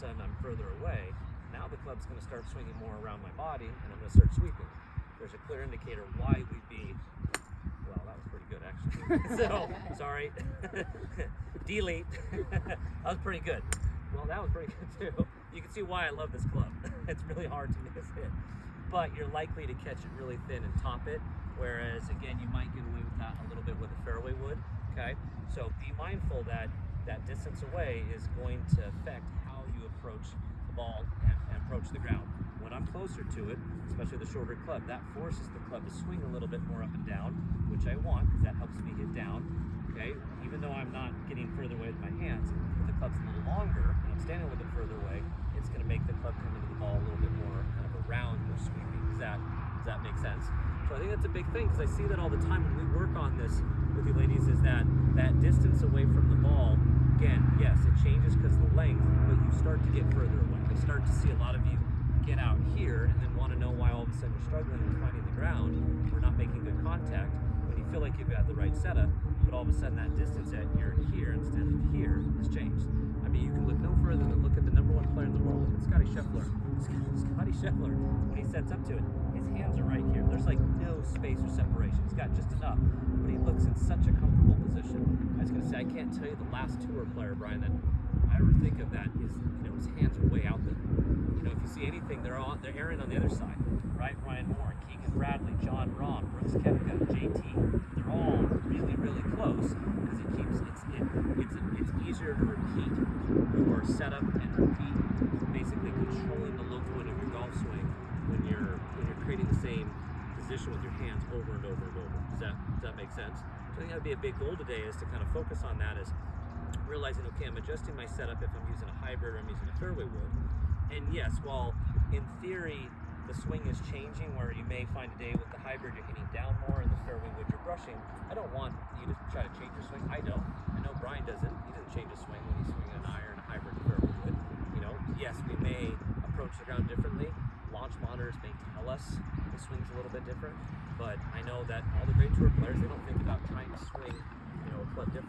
sudden I'm further away. Now the club's going to start swinging more around my body, and I'm going to start sweeping. There's a clear indicator why we'd be. Well, that was pretty good actually. So sorry. Delete. That was pretty good. Well, that was pretty good too. You can see why I love this club. It's really hard to miss it, but you're likely to catch it really thin and top it. Whereas again, you might get away with that a little bit with a fairway wood. Okay, so be mindful that that distance away is going to affect how you approach the ball and approach the ground. When I'm closer to it, especially the shorter club, that forces the club to swing a little bit more up and down, which I want because that helps me hit down. Okay, even though I'm not getting further away with my hands, if the club's a little longer and I'm standing a little bit further away, it's going to make the club come into the ball a little bit more kind of around or sweeping. Does that make sense? So I think that's a big thing because I see that all the time when we work on this with you ladies, is that distance away from the ball. Again, yes, it changes because of the length, but you start to get further away. I start to see a lot of you get out here and then want to know why all of a sudden you're struggling with finding the ground or not making good contact when you feel like you've got the right setup, but all of a sudden that distance that you're here instead of here has changed. I mean, you can look no further than look at the #1 player in the world. Look at Scotty Scheffler. Scotty Scheffler, when he sets up to it, his hands are right here. There's like no space or separation. He's got just enough, but he looks in such a comfortable position. I was going to say, I can't tell you the last tour player, Brian, that I ever think of that is, his hands are way out there. If you see anything, they're airing on the other side, right? Ryan Moore, Keegan Bradley, John Rahm, Brooks Koepka, JT. They're all really, really close because it's easier to repeat your setup and repeat, basically controlling the low point of your golf swing when you're creating the same position with your hands over and over and over. Does that make sense? So I think that'd be a big goal today, is to kind of focus on that, is realizing, okay, I'm adjusting my setup if I'm using a hybrid or I'm using a fairway wood. And yes, while in theory the swing is changing, where you may find a day with the hybrid you're hitting down more and the fairway wood you're brushing, I don't want you to try to change your swing. I don't. I know Brian doesn't. He doesn't change his swing when he's swinging an iron, a hybrid, fairway wood. Yes, we may approach the ground differently. Launch monitors may tell us the swing's a little bit different, but I know that all the great tour players, they don't think about trying to swing, a club different.